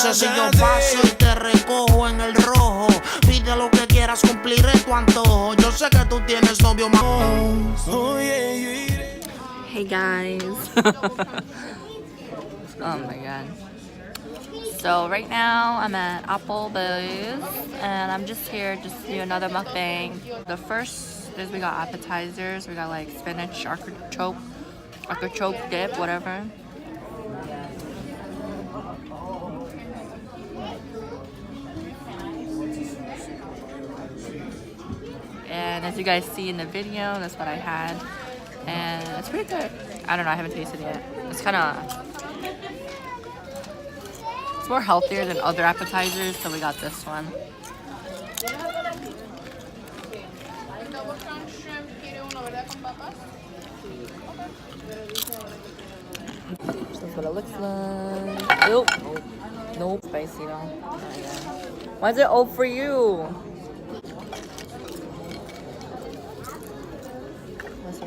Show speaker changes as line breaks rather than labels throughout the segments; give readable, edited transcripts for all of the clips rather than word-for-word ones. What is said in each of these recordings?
Dice si yo paso y te recojo en el rojo. Pide lo que quieras, cumpliré tu antojo. Yo sé que tú tienes novio más.
Hey guys. Oh my god. So right now I'm at Applebee's and I'm just here just to do another mukbang. The first is we got appetizers. We got like spinach, artichoke dip, whatever. And as you guys see in the video, that's what I had. And it's pretty good. I don't know, I haven't tasted it yet. It's more healthier than other appetizers, so we got this one. That's what it looks like. Nope. Nope. Spicy though. Oh, yeah. Why is it all for you? Let's see.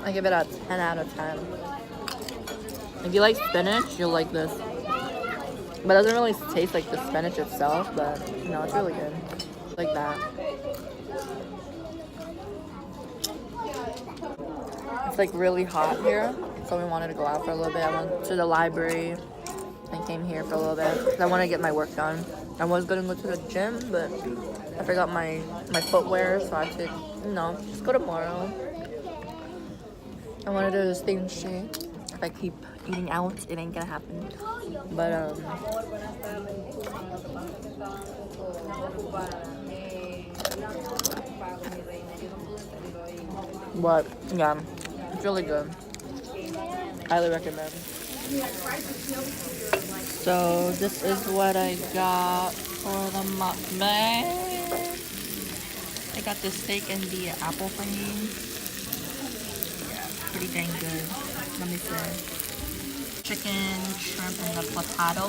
I give it a 10 out of 10. If you like spinach, you'll like this. But it doesn't really taste like the spinach itself, but you know, it's really good. Like that. It's like really hot here, so we wanted to go out for a little bit. I went to the library and came here for a little bit because I want to get my work done. I was going to go to the gym, but I forgot my footwear, so I said, no, just go tomorrow. I want to do this thing straight. If I keep eating out, it ain't gonna happen. But yeah, it's really good. Highly recommend. So this is what I got for the mukbang. I got the steak and the apple for me. Pretty dang good. Let me see. Chicken, shrimp, and the potato.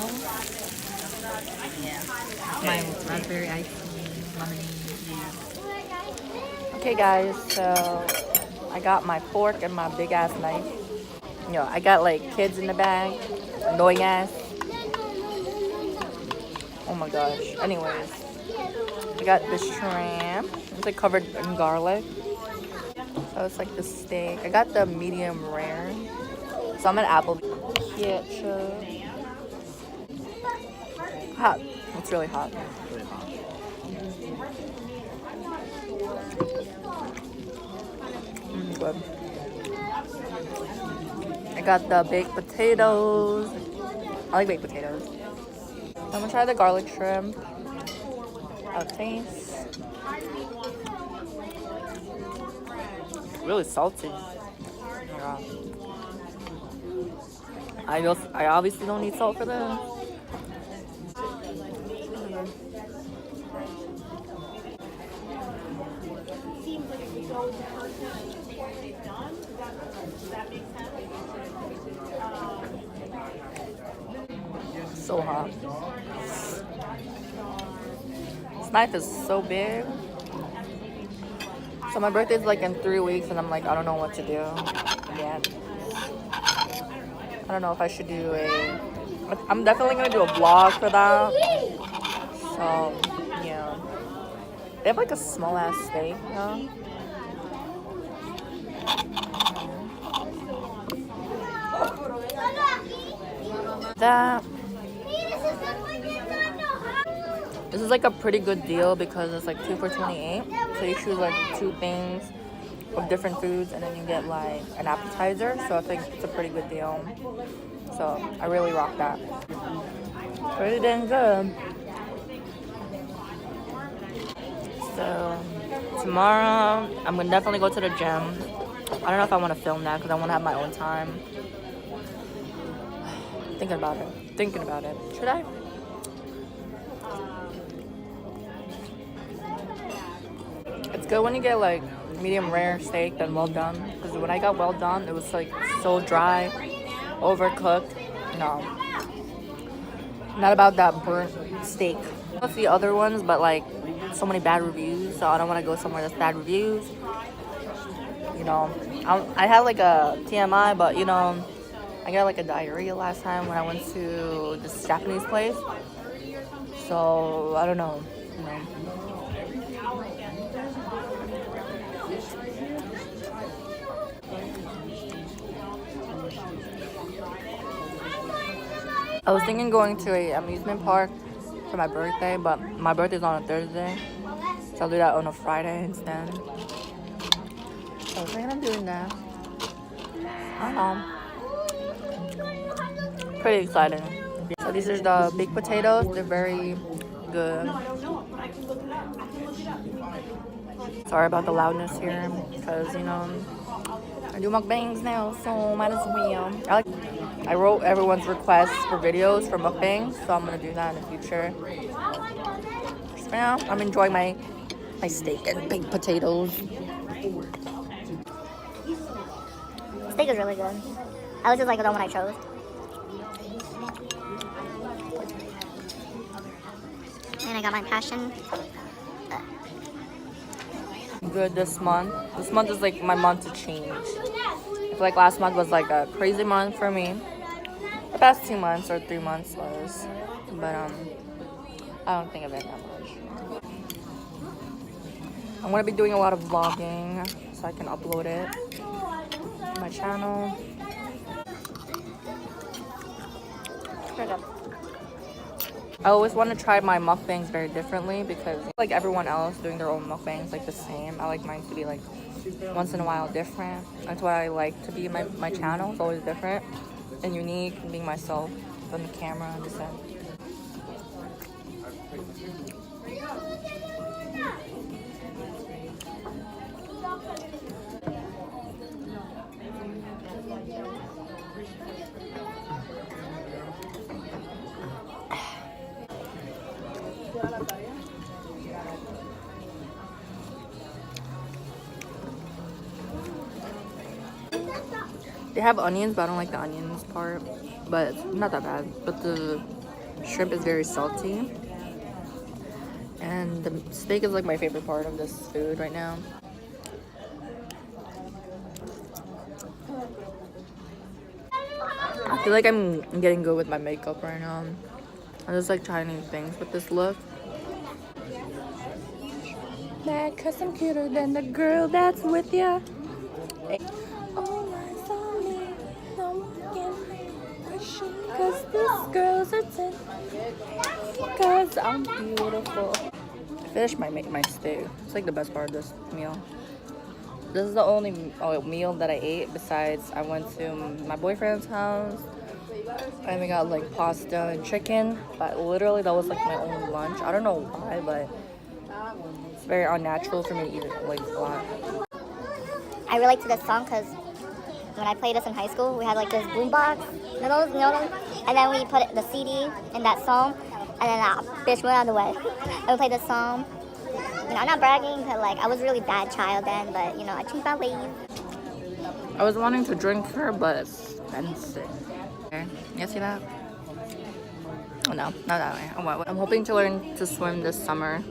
Yeah. My raspberry ice cream, lemonade. Yeah. Okay, guys. So I got my fork and my big ass knife. You know, I got like kids in the bag. Annoying ass. Oh my gosh. Anyways, I got this shrimp. It's like covered in garlic. So it's like the steak. I got the medium rare. So I'm at Applebee's. Ketchup. Hot. It's really hot. Good. I got the baked potatoes. I like baked potatoes. I'm gonna try the garlic shrimp. I'll taste. Really salty. Oh my god. I obviously don't need salt for this. So hot. This knife is so big. So my birthday's like in 3 weeks and I'm like, I don't know what to do yet. I don't know if I should do I'm definitely gonna do a vlog for that. So, yeah. They have like a small ass steak, huh? That. This is like a pretty good deal because it's like 2 for $28. So you choose like 2 things of different foods and then you get like an appetizer. So I think it's a pretty good deal. So I really rock that. Pretty dang good. So tomorrow I'm gonna definitely go to the gym. I don't know if I want to film that because I want to have my own time. Thinking about it. Should I? It's good when you get like medium rare steak than well done. Because when I got well done, it was like so dry, overcooked. No. Not about that burnt steak. A few other ones, but like so many bad reviews. So I don't want to go somewhere that's bad reviews. you know, I had like a TMI, but you know, I got like a diarrhea last time when I went to this Japanese place. So I don't know. You know. I was thinking going to a amusement park for my birthday, but my birthday's on a Thursday, so I'll do that on a Friday instead. So I was thinking of doing that. Pretty exciting. So these are the baked potatoes. They're very good. Sorry about the loudness here, because you know I do mukbangs now, so might as well. I wrote everyone's requests for videos for mukbangs, so I'm gonna do that in the future. For now, I'm enjoying my steak and baked potatoes.
Steak is really good. I was just like the one I chose. And I got my passion.
Good this month. This month is like my month to change. I feel like last month was like a crazy month for me. The past 2 months or 3 months was, but I don't think of it that much. I'm gonna be doing a lot of vlogging so I can upload it to my channel. I always want to try my mukbangs very differently because like everyone else doing their own mukbangs like the same. I like mine to be like once in a while different. That's what I like to be my channel. It's always different and unique and being myself on the camera and just they have onions, but I don't like the onions part. But it's not that bad. But the shrimp is very salty. And the steak is like my favorite part of this food right now. I feel like I'm getting good with my makeup right now. I just like trying new things with this look. Mad 'cause I'm cuter than the girl that's with ya. All eyes on me, no one can push me 'cause this girl's a 10. 'Cause I'm beautiful. I finished my steak. It's like the best part of this meal. This is the only meal that I ate besides I went to my boyfriend's house and we got like pasta and chicken, but literally that was like my only lunch. I don't know why, but it's very unnatural for me to eat it like a lot.
I relate to this song because when I played this in high school, we had like this boombox, you know those? And then we put the CD in that song, and then bitch went on the way. And we played this song. You know, I'm not bragging, but like I was a really bad child then, but you know, I changed my ways.
I was wanting to drink her, but it's expensive. Okay, you see that? Oh no, not that way. I'm hoping to learn to swim this summer.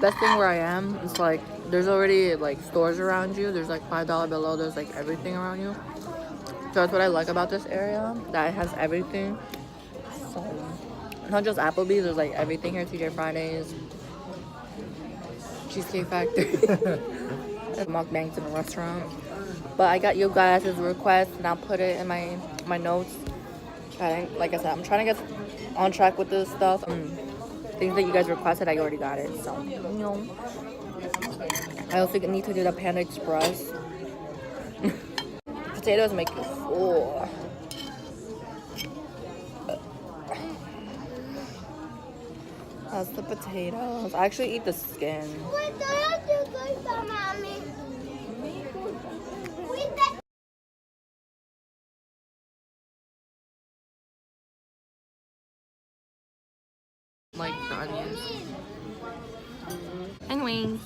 Best thing where I am is like there's already like stores around you. There's like $5 below. There's like everything around you. So that's what I like about this area, that it has everything. So not just Applebee's, there's like everything here. TJ Fridays, Cheesecake Factory, mukbangs in a restaurant. But I got you guys' request and I'll put it in my notes. Like I said, I'm trying to get on track with this stuff. Things that you guys requested, I already got it. So, you know. I also need to do the Panda Express. Potatoes make you full. That's the potatoes. I actually eat the skin. Like the onions. Anyways,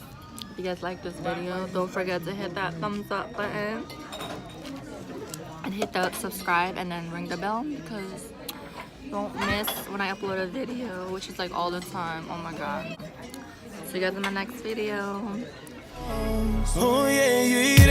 if you guys like this video, don't forget to hit that thumbs up button and hit the subscribe and then ring the bell because don't miss when I upload a video, which is like all the time. Oh my god. See you guys in my next video.
Oh yeah, you eat